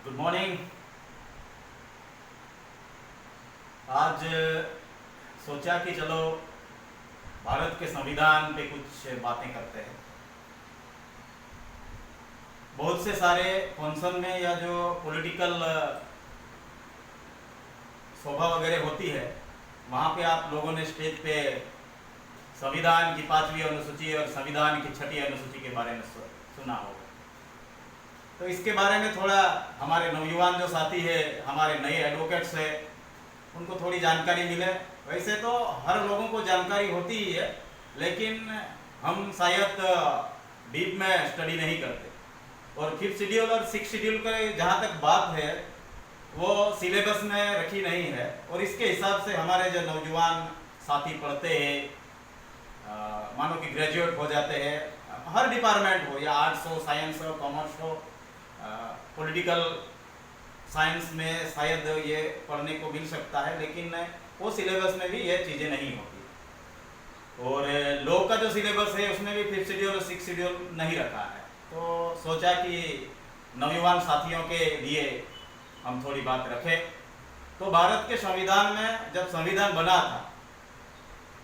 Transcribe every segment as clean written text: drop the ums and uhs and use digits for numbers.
Good morning. आज सोचा कि चलो भारत के संविधान पे कुछ बातें करते हैं। बहुत से सारे फंक्शन में या जो पॉलिटिकल शोभा वगैरह होती है वहाँ पे आप लोगों ने स्टेज पे संविधान की 5वीं अनुसूची और संविधान की 6ठी अनुसूची के बारे में सुना होगा। तो इसके बारे में थोड़ा हमारे नौजवान जो साथी है, हमारे नए एडवोकेट्स है, उनको थोड़ी जानकारी मिले। वैसे तो हर लोगों को जानकारी होती ही है, लेकिन हम शायद डीप में स्टडी नहीं करते। और 5th शेड्यूल और 6th शेड्यूल का जहाँ तक बात है वो सिलेबस में रखी नहीं है, और इसके हिसाब से हमारे जो नौजवान साथी पढ़ते हैं, मानो कि ग्रेजुएट हो जाते हैं, हर डिपार्टमेंट हो, या आर्ट्स हो, साइंस हो, कॉमर्स हो, पॉलिटिकल साइंस में शायद ये पढ़ने को मिल सकता है, लेकिन वो सिलेबस में भी ये चीज़ें नहीं होती। और लॉ का जो सिलेबस है उसमें भी 5th शेड्यूल और 6th शेड्यूल नहीं रखा है। तो सोचा कि नौजवान साथियों के लिए हम थोड़ी बात रखें। तो भारत के संविधान में जब संविधान बना था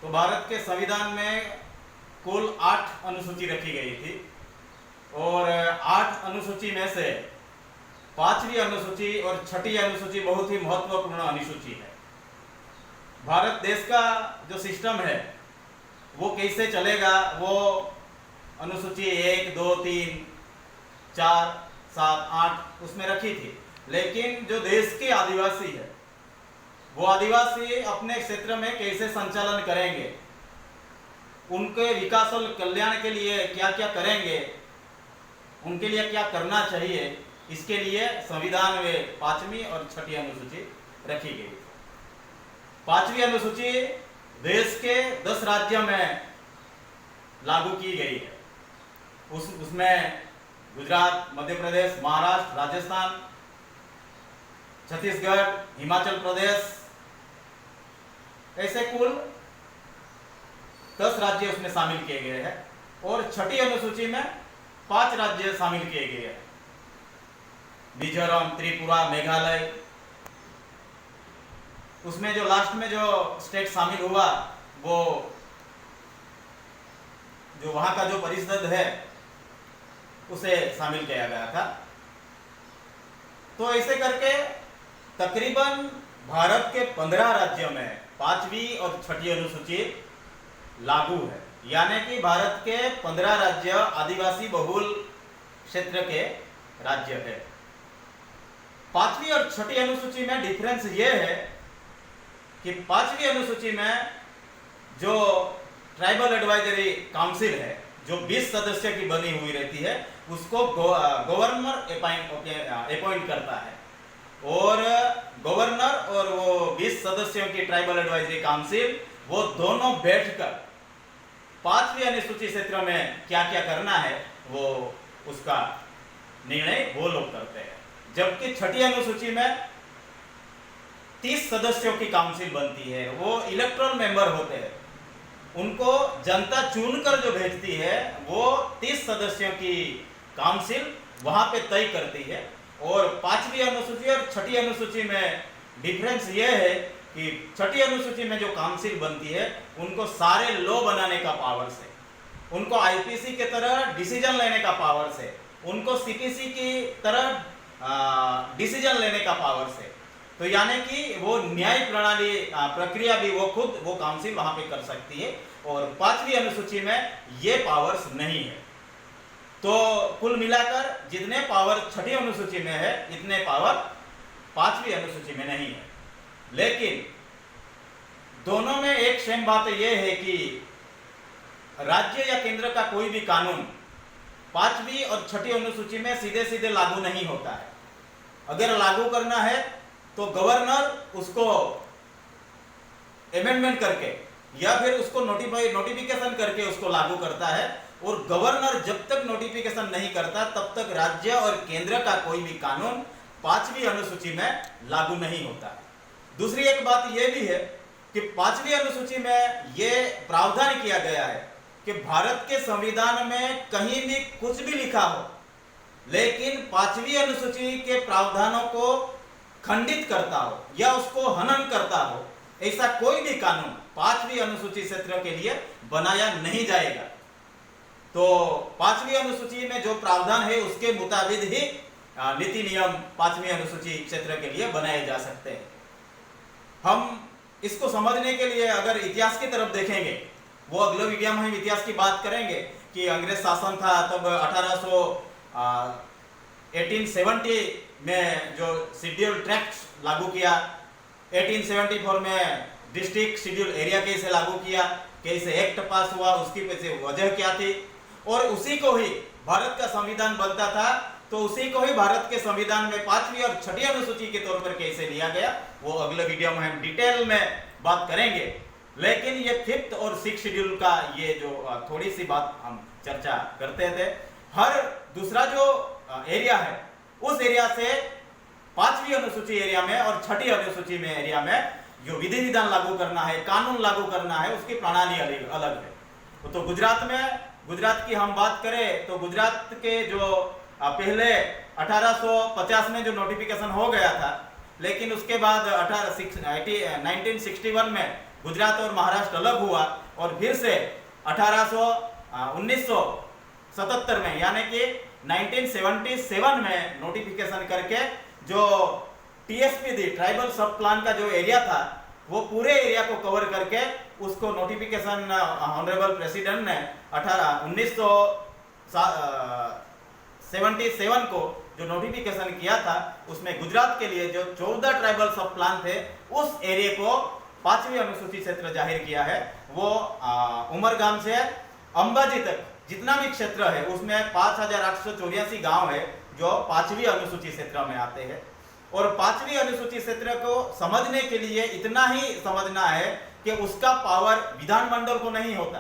तो भारत के संविधान में कुल 8 अनुसूची रखी गई थी, और 8 अनुसूची में से 5वीं अनुसूची और 6ठी अनुसूची बहुत ही महत्वपूर्ण अनुसूची है। भारत देश का जो सिस्टम है वो कैसे चलेगा, वो अनुसूची 1, 2, 3, 4, 7, 8 उसमें रखी थी। लेकिन जो देश के आदिवासी है वो आदिवासी अपने क्षेत्र में कैसे संचालन करेंगे, उनके विकास और कल्याण के लिए क्या क्या करेंगे, उनके लिए क्या करना चाहिए, इसके लिए संविधान में 5वीं और 6ठी अनुसूची रखी गई। 5वीं अनुसूची देश के 10 राज्यों में लागू की गई है। उसमें गुजरात, मध्य प्रदेश, महाराष्ट्र, राजस्थान, छत्तीसगढ़, हिमाचल प्रदेश, ऐसे कुल 10 राज्य उसमें शामिल किए गए हैं। और 6ठी अनुसूची में 5 राज्य शामिल किए गए हैं, मिजोरम, त्रिपुरा, मेघालय। उसमें जो लास्ट में जो स्टेट शामिल हुआ वो जो वहां का जो परिषद है उसे शामिल किया गया था। तो ऐसे करके तकरीबन भारत के 15 राज्यों में 5वीं और 6ठी अनुसूची लागू है, यानी कि भारत के 15 राज्य आदिवासी बहुल क्षेत्र के राज्य है। 5वीं और 6ठी अनुसूची में डिफरेंस ये है कि 5वीं अनुसूची में जो ट्राइबल एडवाइजरी काउंसिल है जो 20 सदस्य की बनी हुई रहती है, उसको गवर्नर अपॉइंट करता है। और गवर्नर और वो 20 सदस्यों की ट्राइबल एडवाइजरी काउंसिल वो दोनों बैठकर 5वीं अनुसूची क्षेत्र में क्या क्या करना है वो उसका निर्णय वो लोग करते हैं। जबकि 6ठी अनुसूची में 30 सदस्यों की काउंसिल बनती है, वो इलेक्टोरल मेंबर होते हैं, उनको जनता चुनकर जो भेजती है वो 30 सदस्यों की काउंसिल वहां पे तय करती है। और 5वीं अनुसूची और 6ठी अनुसूची में डिफरेंस ये है कि 6ठी अनुसूची में जो काउंसिल बनती है उनको सारे लॉ बनाने का पावर्स है, उनको आईपीसी के तरह डिसीजन लेने का पावर्स है, उनको सीपीसी की तरह डिसीजन लेने का पावर्स है। तो यानी कि वो न्याय प्रणाली प्रक्रिया भी वो खुद वो काउंसिल वहां पे कर सकती है, और 5वीं अनुसूची में ये पावर्स नहीं है। तो कुल मिलाकर जितने पावर 6ठी अनुसूची में है इतने पावर 5वीं अनुसूची में नहीं है। लेकिन दोनों में एक सेम बात यह है कि राज्य या केंद्र का कोई भी कानून 5वीं और 6ठी अनुसूची में सीधे सीधे लागू नहीं होता है। अगर लागू करना है तो गवर्नर उसको अमेंडमेंट करके या फिर उसको नोटिफिकेशन करके उसको लागू करता है, और गवर्नर जब तक नोटिफिकेशन नहीं करता तब तक राज्य और केंद्र का कोई भी कानून 5वीं अनुसूची में लागू नहीं होता। दूसरी एक बात यह भी है कि 5वीं अनुसूची में यह प्रावधान किया गया है कि भारत के संविधान में कहीं भी कुछ भी लिखा हो लेकिन 5वीं अनुसूची के प्रावधानों को खंडित करता हो या उसको हनन करता हो, ऐसा कोई भी कानून 5वीं अनुसूची क्षेत्र के लिए बनाया नहीं जाएगा। तो 5वीं अनुसूची में जो प्रावधान है उसके मुताबिक ही नीति नियम 5वीं अनुसूची क्षेत्र के लिए बनाए जा सकते हैं। हम इसको समझने के लिए अगर इतिहास की तरफ देखेंगे, वो अगले वीडियो में हम इतिहास की बात करेंगे कि अंग्रेज शासन था तब 1870 में जो शेड्यूल ट्रैक्ट लागू किया, 1874 में डिस्ट्रिक्ट शेड्यूल एरिया कैसे लागू किया, कैसे एक्ट पास हुआ, उसकी पीछे वजह क्या थी, और उसी को ही भारत का संविधान बनता था, तो उसी को ही भारत के संविधान में 5वीं और 6ठी अनुसूची के तौर पर कैसे लिया गया, वो अगले वीडियो में हम डिटेल में बात करेंगे। लेकिन ये 5th और 6th शेड्यूल का ये जो थोड़ी सी बात हम चर्चा करते थे, हर दूसरा जो एरिया है उस एरिया से 5वीं अनुसूची एरिया में और 6ठी अनुसूची में एरिया में जो विधि विधान लागू करना है, कानून लागू करना है, उसकी प्रणाली अलग है। तो गुजरात की हम बात करें तो गुजरात के जो पहले 1850 में जो नोटिफिकेशन हो गया था, लेकिन उसके बाद 1961 में गुजरात और महाराष्ट्र अलग हुआ और फिर से 1977 में यानी कि 1977 में नोटिफिकेशन करके जो टीएसपी दी, ट्राइबल सब प्लान का जो एरिया था, वो पूरे एरिया को कवर करके उसको नोटिफिकेशन ऑनरेबल प्रेसिडेंट ने 1977 को जो नोटिफिकेशन किया था, उसमें गुजरात के लिए जो 14 ट्राइबल सब प्लान थे उस एरिया को 5वीं अनुसूची क्षेत्र जाहिर किया है। वो उमरगाम से अंबाजी तक जितना भी क्षेत्र है उसमें 5884 गांव है जो 5वीं अनुसूची क्षेत्र में आते हैं। और 5वीं अनुसूची क्षेत्र को समझने के लिए इतना ही समझना है कि उसका पावर विधानमंडल को नहीं होता।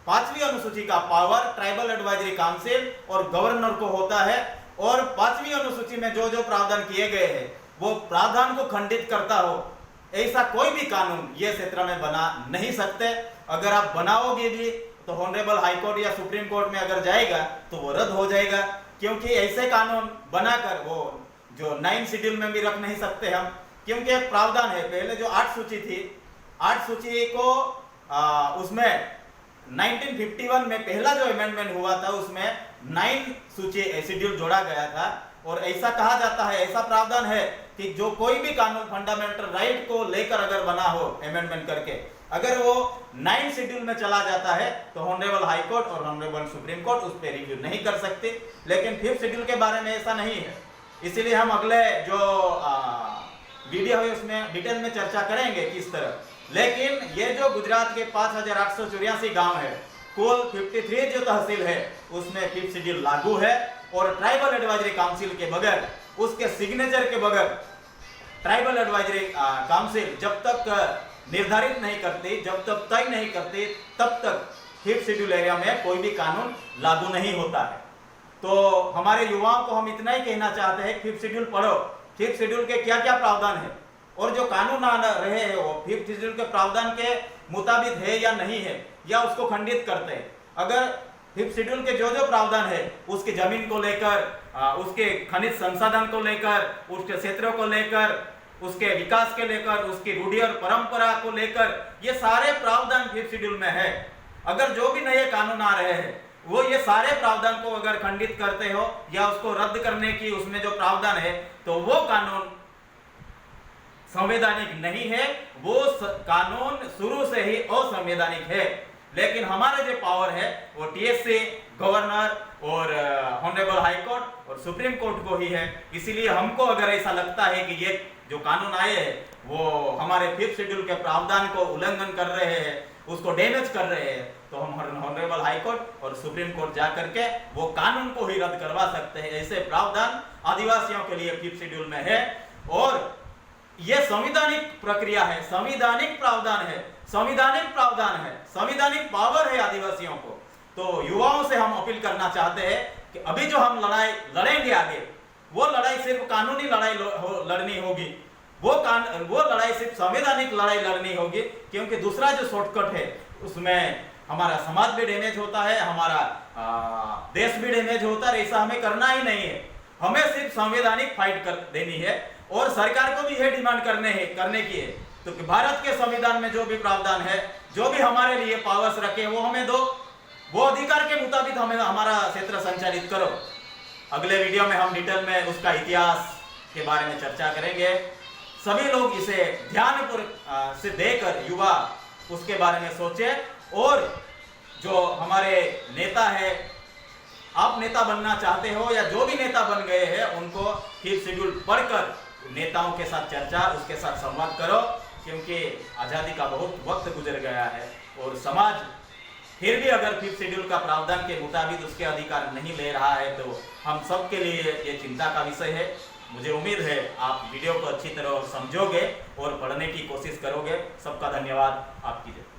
5वीं अनुसूची का पावर ट्राइबल एडवाइजरी काउंसिल और गवर्नर को होता है। और 5वीं अनुसूची में जो जो प्रावधान किए गए हैं वो प्रावधान को खंडित करता हो ऐसा कोई भी कानून ये क्षेत्र में बना नहीं सकते। अगर आप बनाओगे भी तो ऑनरेबल हाई कोर्ट या सुप्रीम कोर्ट में अगर जाएगा तो वो रद्द हो जाएगा, क्योंकि ऐसे कानून बनाकर वो जो 9 शेड्यूल में भी रख नहीं सकते हम, क्योंकि एक प्रावधान है। पहले जो 8 सूची थी, 8 सूची को उसमें 1951 में पहला जो अमेंडमेंट हुआ था उसमें 9 सूची शेड्यूल जोड़ा गया था। और ऐसा कहा जाता है, ऐसा प्रावधान है कि जो कोई भी कानून फंडामेंटल राइट को लेकर अगर बना हो अमेंडमेंट करके, अगर वो 9 शेड्यूल में चला जाता है तो ऑनरेबल हाई कोर्ट और ऑनरेबल सुप्रीम कोर्ट उस पर रिव्यू नहीं कर सकते। लेकिन 5th शेड्यूल के बारे में ऐसा नहीं है, इसीलिए हम अगले जो वीडियो है उसमें डिटेल में चर्चा करेंगे किस तरह। लेकिन ये जो गुजरात के 5884 गांव है, कुल 53 जो तहसील है उसमें 5th शेड्यूल लागू है। और ट्राइबल एडवाइजरी काउंसिल के बगैर, उसके सिग्नेचर के बगैर ट्राइबल एडवाइजरी काउंसिल जब तक निर्धारित नहीं करती, जब तक तय नहीं करती, तब तक 5th शेड्यूल एरिया में कोई भी कानून लागू नहीं होता है। तो हमारे युवाओं को हम इतना ही कहना चाहते हैं, 5th शेड्यूल पढ़ो, 5th शेड्यूल के क्या क्या प्रावधान है और जो कानून आ रहे हैं वो 5th शेड्यूल के प्रावधान के मुताबिक है या नहीं है, या उसको खंडित करते हैं। अगर 5th शेड्यूल के जो जो प्रावधान है उसकी जमीन को लेकर, उसके खनिज संसाधन को लेकर, उसके क्षेत्रों को लेकर, उसके विकास के लेकर, उसकी रूढ़ि और परंपरा को लेकर, ये सारे प्रावधान 5th शेड्यूल में है। अगर जो भी नए कानून आ रहे हैं वो ये सारे प्रावधान को अगर खंडित करते हो या उसको रद्द करने की उसमें जो प्रावधान है तो वो कानून संवैधानिक नहीं है, वो कानून शुरू से ही असंवैधानिक है। लेकिन हमारे जो पावर है वो टीएससी, गवर्नर और ऑनरेबल हाई कोर्ट और सुप्रीम कोर्ट को ही है। इसीलिए हमको अगर ऐसा लगता है कि ये जो कानून आए हैं वो हमारे 5th शेड्यूल के प्रावधान को उल्लंघन कर रहे हैं, उसको डैमेज कर रहे हैं, तो हम ऑनरेबल हाई कोर्ट और सुप्रीम कोर्ट जा करके वो कानून को ही रद्द करवा सकते हैं। ऐसे प्रावधान आदिवासियों के लिए 5th शेड्यूल में है और ये संवैधानिक प्रक्रिया है, संवैधानिक प्रावधान है, संवैधानिक प्रावधान है, संवैधानिक पावर है आदिवासियों को। तो युवाओं से हम अपील करना चाहते हैं कि अभी जो हम लड़ाई लड़ेंगे आगे, वो लड़ाई सिर्फ कानूनी लड़ाई लड़नी होगी, वो लड़ाई सिर्फ संवैधानिक लड़ाई लड़नी होगी, क्योंकि दूसरा जो शॉर्टकट है उसमें हमारा समाज भी डैमेज होता है, हमारा देश भी डैमेज होता है। ऐसा हमें करना ही नहीं है। हमें सिर्फ संवैधानिक फाइट कर देनी है और सरकार को भी यह डिमांड करने की है तो कि भारत के संविधान में जो भी प्रावधान है, जो भी हमारे लिए पावर्स रखे वो हमें दो, वो अधिकार के मुताबिक हमें हमारा क्षेत्र संचालित करो। अगले वीडियो में हम डिटेल में उसका इतिहास के बारे में चर्चा करेंगे। सभी लोग इसे ध्यानपूर्वक से देकर युवा उसके बारे में सोचे और जो हमारे नेता है, आप नेता बनना चाहते हो या जो भी नेता बन गए हैं उनको 5th शेड्यूल पढ़कर नेताओं के साथ चर्चा, उसके साथ संवाद करो, क्योंकि आज़ादी का बहुत वक्त गुजर गया है और समाज फिर भी अगर 5th शेड्यूल का प्रावधान के मुताबिक उसके अधिकार नहीं ले रहा है तो हम सब के लिए ये चिंता का विषय है। मुझे उम्मीद है आप वीडियो को अच्छी तरह समझोगे और पढ़ने की कोशिश करोगे। सबका धन्यवाद। आपकी जय।